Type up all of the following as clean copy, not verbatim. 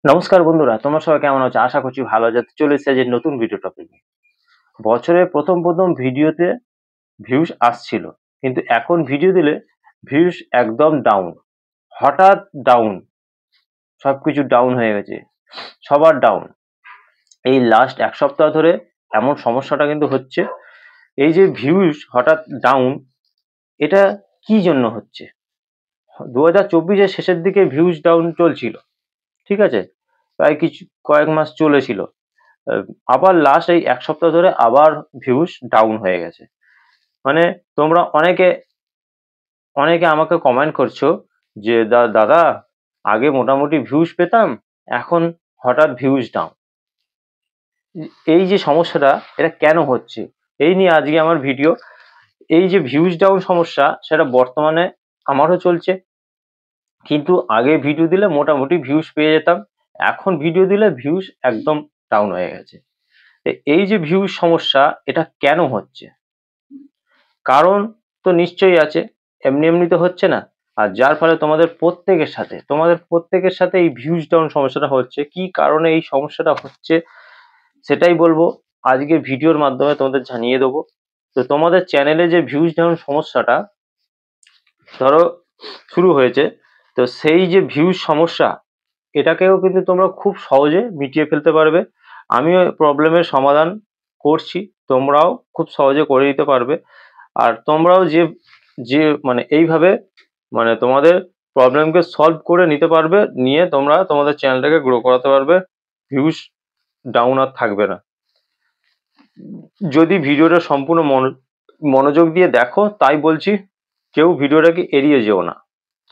নমস্কার বন্ধুরা, তোমরা সবাই কেমন আছো? আশা করছি ভালো আছো। চলে এসেছে যে নতুন ভিডিও টপিক। বছরে প্রথম ভিডিওতে ভিউজ আসছিল, কিন্তু এখন ভিডিও দিলে ভিউজ একদম ডাউন। হঠাৎ ডাউন, সবকিছু ডাউন হয়ে গেছে, সবার ডাউন। এই লাস্ট এক সপ্তাহ ধরে এমন সমস্যাটা কিন্তু হচ্ছে। এই যে ভিউজ হঠাৎ ডাউন, এটা কি জন্য হচ্ছে? 2024-এর শেষের দিকে ভিউজ ডাউন চলছিল, ঠিক আছে, প্রায় কয়েক মাস চলেছিল। আবার লাস্ট এই এক সপ্তাহ ধরে আবার ভিউজ ডাউন হয়ে গেছে। মানে তোমরা অনেকে অনেকে আমাকে কমেন্ট করছো যে দাদা, আগে মোটামুটি ভিউজ পেতাম, এখন হঠাৎ ভিউজ ডাউন। এই যে সমস্যাটা, এটা কেন হচ্ছে, এই নিয়ে আজকে আমার ভিডিও। এই যে ভিউজ ডাউন সমস্যা, সেটা বর্তমানে আমারও চলছে। কিন্তু আগে ভিডিও দিলে মোটামুটি ভিউজ পেয়ে যেতাম, এখন ভিডিও দিলে ভিউজ একদম ডাউন হয়ে গেছে। এই যে ভিউজ সমস্যা, এটা কেন হচ্ছে? কারণ তো নিশ্চয়ই আছে, এমনি এমনি তো হচ্ছে না। আর যার ফলে তোমাদের প্রত্যেকের সাথে এই ভিউজ ডাউন সমস্যাটা হচ্ছে। কি কারণে এই সমস্যাটা হচ্ছে সেটাই বলবো আজকের ভিডিওর মাধ্যমে, তোমাদের জানিয়ে দেবো। তো তোমাদের চ্যানেলে যে ভিউজ ডাউন সমস্যাটা ধরো শুরু হয়েছে, তো সেই যে ভিউজ সমস্যা, এটাকেও কিন্তু তোমরা খুব সহজে মিটিয়ে ফেলতে পারবে। আমিও প্রবলেমের সমাধান করছি, তোমরাও খুব সহজে করে দিতে পারবে। আর তোমরাও যে যে মানে এইভাবে তোমাদের প্রবলেমকে সলভ করে নিতে পারবে, নিয়ে তোমরা তোমাদের চ্যানেলটাকে গ্রো করাতে পারবে, ভিউজ ডাউন আর থাকবে না। যদি ভিডিওটা সম্পূর্ণ মনোযোগ দিয়ে দেখো, তাই বলছি, কেউ ভিডিওটাকে এড়িয়ে যেও না।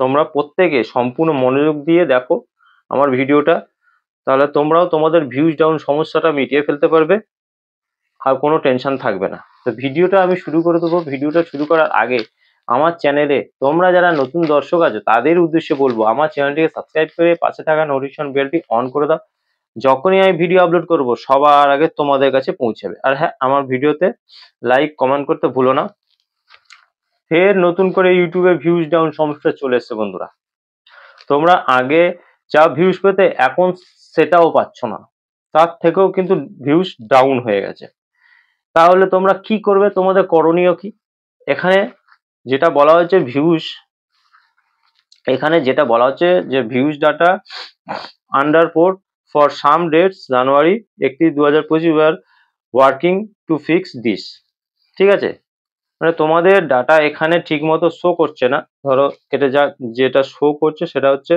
তোমরা প্রত্যেকে সম্পূর্ণ মনোযোগ দিয়ে দেখো আমার ভিডিওটা, তাহলে তোমরাও তোমাদের ভিউজ ডাউন সমস্যাটা মিটিয়ে ফেলতে পারবে, আর কোনো টেনশন থাকবে না। তো ভিডিওটা আমি শুরু করে দেবো। ভিডিওটা শুরু করার আগে আমার চ্যানেলে তোমরা যারা নতুন দর্শক আছো, তাদের উদ্দেশ্যে বলবো, আমার চ্যানেলটিকে সাবস্ক্রাইব করে পাশে থাকা নোটিফিকেশন বেলটি অন করে দাও। যখনই আমি ভিডিও আপলোড করব, সবার আগে তোমাদের কাছে পৌঁছাবে। আর হ্যাঁ, আমার ভিডিওতে লাইক কমেন্ট করতে ভুলো না। ফের নতুন করে ইউটিউবে ভিউজ ডাউন সমস্যা চলে এসছে বন্ধুরা। তোমরা আগে যা ভিউজ পেতে, এখন সেটাও পাচ্ছ না, তার থেকেও কিন্তু ভিউজ ডাউন হয়ে গেছে। তাহলে তোমরা কি করবে? তোমাদের করণীয় কি? এখানে যেটা বলা হচ্ছে যে views data under port for some dates January 31, 2025 we are working to fix this. ঠিক আছে, মানে তোমাদের ডাটা এখানে ঠিক মতো শো করছে না। ধরো এটা যেটা শো করছে সেটা হচ্ছে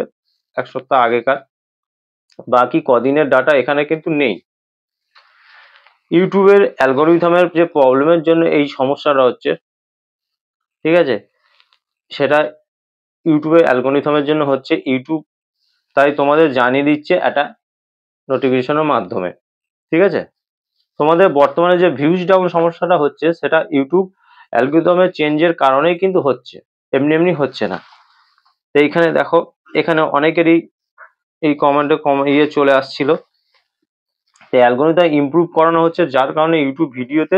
এক সপ্তাহ আগেকার, বাকি কদিনের ডাটা এখানে কিন্তু নেই। ইউটিউবের অ্যালগোরিদমের যে প্রবলেমের জন্য এই সমস্যাটা হচ্ছে, ঠিক আছে, সেটা ইউটিউবের অ্যালগোরিদমের জন্য হচ্ছে। ইউটিউব তাই তোমাদের জানিয়ে দিচ্ছে একটা নোটিফিকেশনের মাধ্যমে, ঠিক আছে। তোমাদের বর্তমানে যে ভিউজ ডাউন সমস্যাটা হচ্ছে, সেটা ইউটিউব অ্যালগোরিদমের চেঞ্জের কারণেই কিন্তু হচ্ছে, এমনি এমনি হচ্ছে না। তো এইখানে দেখো, এখানে অনেকেরই এই কমেন্টে চলে আসছিল। তো অ্যালগোরিদম ইমপ্রুভ করানো হচ্ছে, যার কারণে ইউটিউব ভিডিওতে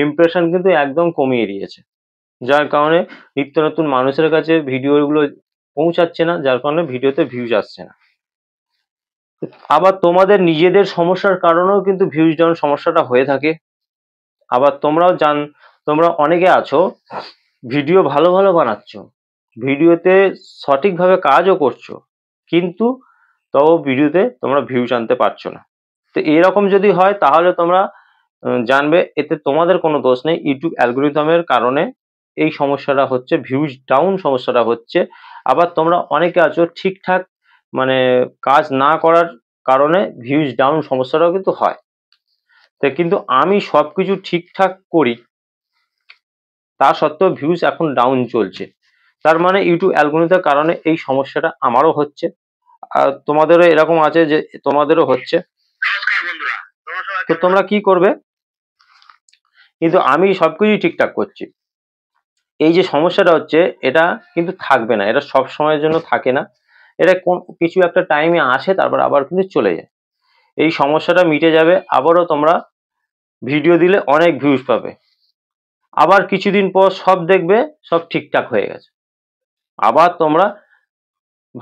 ইমপ্রেশন কিন্তু একদম কমিয়ে দিয়েছে, যার কারণে নিত্য নতুন মানুষের কাছে ভিডিওগুলো পৌঁছাচ্ছে না, যার কারণে ভিডিওতে ভিউজ আসছে না। আবার তোমাদের নিজেদের সমস্যার কারণেও কিন্তু ভিউজ ডাউন সমস্যাটা হয়ে থাকে। আবার তোমরা অনেকে আছো, ভিডিও ভালো ভালো বানাচ্ছ, ভিডিওতে সঠিকভাবে কাজও করছো, কিন্তু তবু ভিডিওতে তোমরা ভিউজ আনতে পারছো না। তো এরকম যদি হয়, তাহলে তোমরা জানবে এতে তোমাদের কোনো দোষ নেই, ইউটিউব অ্যালগোরিদমের কারণে এই সমস্যাটা হচ্ছে, ভিউজ ডাউন সমস্যাটা হচ্ছে। আবার তোমরা অনেকে আছো ঠিকঠাক কাজ না করার কারণে ভিউজ ডাউন সমস্যাটাও কিন্তু হয়। তো কিন্তু আমি সবকিছু ঠিকঠাক করি, তা সত্ত্বেও ভিউজ এখন ডাউন চলছে। তার মানে ইউটিউব অ্যালগোরিদমের কারণে এই সমস্যাটা আমারও হচ্ছে, আর তোমাদেরও এরকম আছে যে তোমাদেরও হচ্ছে। তো তোমরা কি করবে? কিন্তু আমি সবকিছুই ঠিকঠাক করছি। এই যে সমস্যাটা হচ্ছে, এটা কিন্তু থাকবে না, এটা সব সময়ের জন্য থাকে না, এটা কিছু একটা টাইমে আসে, তারপর আবার কিন্তু চলে যায়। এই সমস্যাটা মিটে যাবে, আবারও তোমরা ভিডিও দিলে অনেক ভিউজ পাবে। আবার কিছুদিন পর সব দেখবে সব ঠিকঠাক হয়ে গেছে, আবার তোমরা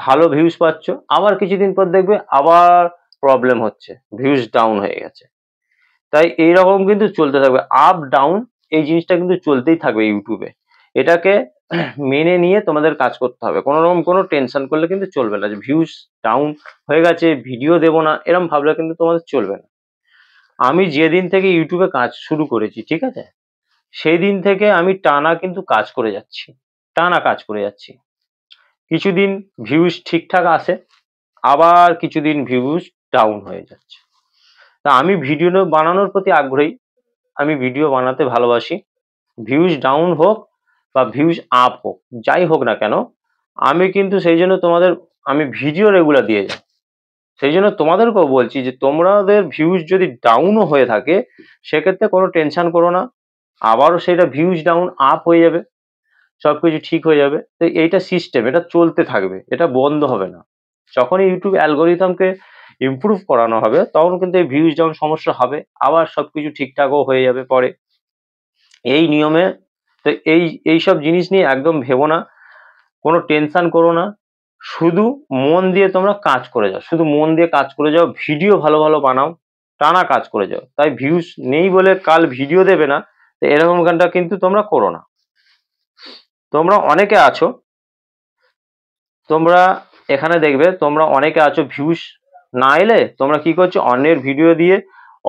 ভালো ভিউজ পাচ্ছ, আবার কিছুদিন পর দেখবে আবার প্রবলেম হচ্ছে, ভিউজ ডাউন হয়ে গেছে। তাই এইরকম কিন্তু চলতে থাকবে, আপ ডাউন এই জিনিসটা কিন্তু চলতেই থাকবে ইউটিউবে। এটাকে মেনে নিয়ে তোমাদের কাজ করতে হবে, কোনো রকম কোনো টেনশন করলে কিন্তু চলবে না যে ভিউজ ডাউন হয়ে গেছে ভিডিও দেবো না, এরকম ভাবলে কিন্তু তোমাদের চলবে না। আমি যেদিন থেকে ইউটিউবে কাজ শুরু করেছি, ঠিক আছে, সেই দিন থেকে আমি টানা কিন্তু কাজ করে যাচ্ছি, টানা কাজ করে যাচ্ছি। কিছুদিন ভিউজ ঠিকঠাক আসে, আবার কিছুদিন ভিউজ ডাউন হয়ে যাচ্ছে। তা আমি ভিডিও বানানোর প্রতি আগ্রহী, আমি ভিডিও বানাতে ভালোবাসি। ভিউজ ডাউন হোক বা ভিউজ আপ হোক, যাই হোক না কেন, আমি কিন্তু সেই জন্য তোমাদের আমি ভিডিও রেগুলার দিয়ে যাই। সেই জন্য তোমাদেরকেও বলছি যে তোমাদের ভিউজ যদি ডাউনও হয়ে থাকে, সেক্ষেত্রে কোনো টেনশন করো না, আবারও সেটা ভিউজ ডাউন আপ হয়ে যাবে, সবকিছু ঠিক হয়ে যাবে। তো এইটা সিস্টেম, এটা চলতে থাকবে, এটা বন্ধ হবে না। যখন ইউটিউব অ্যালগোরিদমকে ইমপ্রুভ করানো হবে, তখন কিন্তু এই ভিউজ ডাউন সমস্যা হবে, আবার সবকিছু ঠিকঠাকও হয়ে যাবে পরে, এই নিয়মে। তো এইসব জিনিস নিয়ে একদম ভেবো না, কোনো টেনশন করো না, শুধু মন দিয়ে তোমরা কাজ করে যাও, শুধু মন দিয়ে কাজ করে যাও, ভিডিও ভালো ভালো বানাও, টানা কাজ করে যাও। তাই ভিউজ নেই বলে কাল ভিডিও দেবে না, তো এরকম গানটা কিন্তু তোমরা করো না। তোমরা অনেকে আছো, তোমরা এখানে দেখবে তোমরা অনেকে আছো, ভিউজ না এলে তোমরা কি করছো, অন্যের ভিডিও দিয়ে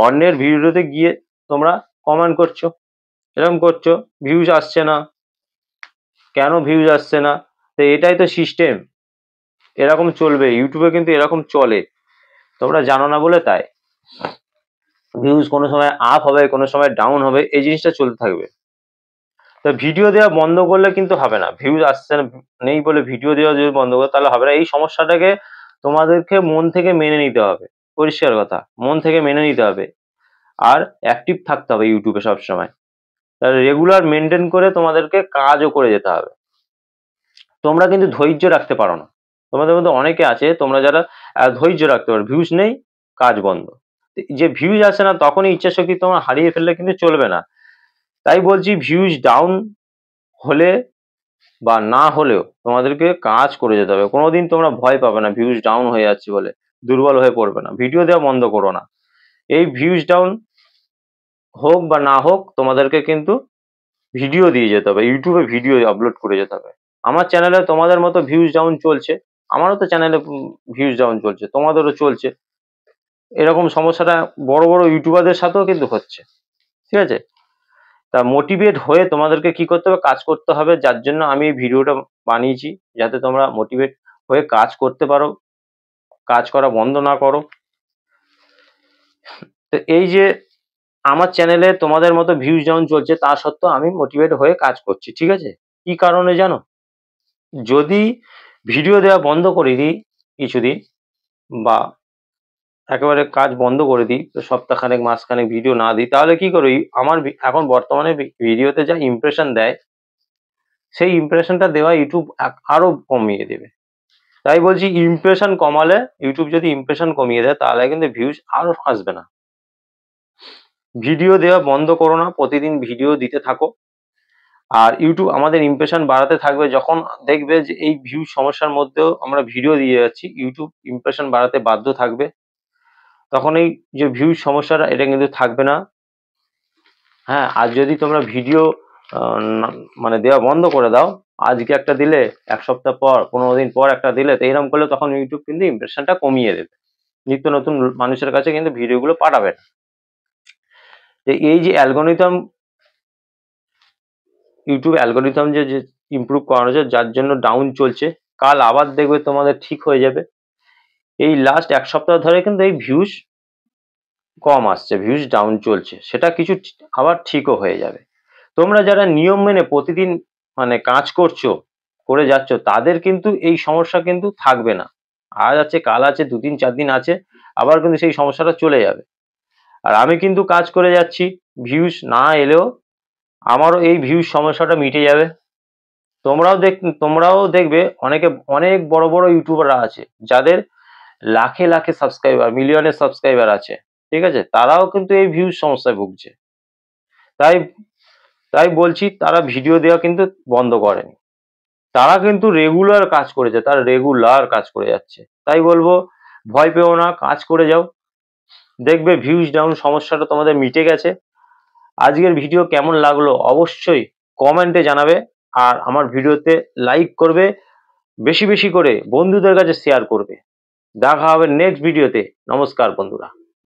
অন্যের ভিডিওতে গিয়ে তোমরা কমেন্ট করছো, এরকম করছো, ভিউজ আসছে না, কেন ভিউজ আসছে না? তো এটাই তো সিস্টেম, এরকম চলবে ইউটিউবে, কিন্তু এরকম চলে, তোমরা জানো না বলে তাই। ভিউজ কোনো সময় আপ হবে, কোনো সময় ডাউন হবে, এই জিনিসটা চলতে থাকবে। তো ভিডিও দেওয়া বন্ধ করলে কিন্তু হবে না, ভিউজ আসছে না নেই বলে ভিডিও দেওয়া যদি বন্ধ করে তাহলে হবে না। এই সমস্যাটাকে তোমাদেরকে মন থেকে মেনে নিতে হবে, পরিষ্কার কথা, মন থেকে মেনে নিতে হবে। আর অ্যাক্টিভ থাকতে হবে ইউটিউবে সবসময়, তাহলে রেগুলার মেনটেন করে তোমাদেরকে কাজও করে যেতে হবে। তোমরা কিন্তু ধৈর্য রাখতে পারো না, তোমাদের মধ্যে অনেকে আছে তোমরা যারা ধৈর্য রাখতে পারো, ভিউজ নেই কাজ বন্ধ, যে ভিউজ আসে না তখনই ইচ্ছা শক্তি তোমার হারিয়ে ফেললে কিন্তু চলবে না। তাই বলছি ভিউজ ডাউন হলে বা না হলেও তোমাদেরকে কাজ করে যেতে হবে, কোনোদিন তোমরা ভয় পাবে না ভিউজ ডাউন হয়ে যাচ্ছে বলে দুর্বল হয়ে পড়বে না, ভিডিও দেওয়া বন্ধ করো না। এই ভিউজ ডাউন হোক বা না হোক তোমাদেরকে কিন্তু ভিডিও দিয়ে যেতে হবে, ইউটিউবে ভিডিও আপলোড করে যেতে হবে। আমার চ্যানেলে তোমাদের মতো ভিউজ ডাউন চলছে, আমারও তো চ্যানেলে ভিউজ ডাউন চলছে, তোমাদেরও চলছে, এরকম সমস্যাটা বড় বড় ইউটিউবারদের সাথেও কিন্তু হচ্ছে, ঠিক আছে। তা মোটিভেট হয়ে তোমাদেরকে কি করতে হবে, কাজ করতে হবে, যার জন্য আমি এই ভিডিওটা বানিয়েছি, যাতে তোমরা মোটিভেট হয়ে কাজ করতে পারো, কাজ করা বন্ধ না করো। তো এই যে আমার চ্যানেলে তোমাদের মতো ভিউজ ডাউন চলছে, তা সত্ত্বেও আমি মোটিভেট হয়ে কাজ করছি, ঠিক আছে। কি কারণে জানো, যদি ভিডিও দেওয়া বন্ধ করে দিই কিছুদিন, বা একেবারে কাজ বন্ধ করে দিই, তো সপ্তাহখানেক মাসখানেক ভিডিও না দিই, তাহলে কি করি, আমার এখন বর্তমানে ভিডিওতে যা ইমপ্রেশন দেয়, সেই ইমপ্রেশনটা দেওয়া ইউটিউব আরো কমিয়ে দেবে। তাই বলছি ইমপ্রেশন কমালে, ইউটিউব যদি ইমপ্রেশন কমিয়ে দেয় তাহলে কিন্তু ভিউজ আরো আসবে না। ভিডিও দেওয়া বন্ধ করো না, প্রতিদিন ভিডিও দিতে থাকো, আর ইউটিউব আমাদের ইমপ্রেশন বাড়াতে থাকবে। যখন দেখবে যে এই ভিউ সমস্যার মধ্যেও আমরা ভিডিও দিয়ে যাচ্ছি, ইউটিউব ইমপ্রেশন বাড়াতে বাধ্য থাকবে, তখন এই যে ভিউ সমস্যাটা এটা কিন্তু থাকবে না। হ্যাঁ, আর যদি তোমরা ভিডিও মানে দেওয়া বন্ধ করে দাও, আজকে একটা দিলে, এক সপ্তাহ পর 15 দিন পর একটা দিলে, তো এরকম করলে তখন ইউটিউব কিন্তু ইমপ্রেশনটা কমিয়ে দেবে, নিত্য নতুন মানুষের কাছে কিন্তু ভিডিওগুলো পাঠাবে না। এই যে অ্যালগোরিদম, ইউটিউব অ্যালগোরিদম যে যে ইমপ্রুভ করানো হচ্ছে, যার জন্য ডাউন চলছে, কাল আবার দেখবে তোমাদের ঠিক হয়ে যাবে। এই লাস্ট এক সপ্তাহ ধরে কিন্তু এই ভিউজ কম আসছে, ভিউজ ডাউন চলছে, সেটা কিছু আবার ঠিকও হয়ে যাবে। তোমরা যারা নিয়ম মেনে প্রতিদিন মানে কাজ করছো, করে যাচ্ছ, তাদের কিন্তু এই সমস্যা কিন্তু থাকবে না। আজ আছে কাল আছে, 2 দিন 4 দিন আছে, আবার কিন্তু সেই সমস্যাটা চলে যাবে। আর আমি কিন্তু কাজ করে যাচ্ছি, ভিউজ না এলেও আমারও এই ভিউজ সমস্যাটা মিটে যাবে। তোমরাও দেখবে অনেকে, অনেক বড় বড় ইউটিউবাররা আছে যাদের লাখে লাখে সাবস্ক্রাইবার, মিলিয়নের সাবস্ক্রাইবার আছে, ঠিক আছে, তারাও কিন্তু এই ভিউজ সমস্যায় ভুগছে। তাই তাই বলছি তারা ভিডিও দেওয়া কিন্তু বন্ধ করেনি, তারা কিন্তু রেগুলার কাজ করেছে, তারা রেগুলার কাজ করে যাচ্ছে। তাই বলবো ভয় পেও না, কাজ করে যাও, দেখবে ভিউজ ডাউন সমস্যাটা তোমাদের মিটে গেছে। আজকের ভিডিও কেমন লাগলো অবশ্যই কমেন্টে জানাবে, আর আমার ভিডিওতে লাইক করবে, বেশি বেশি করে বন্ধুদের কাছে শেয়ার করবে। দেখা হবে নেক্সট ভিডিওতে। নমস্কার বন্ধুরা।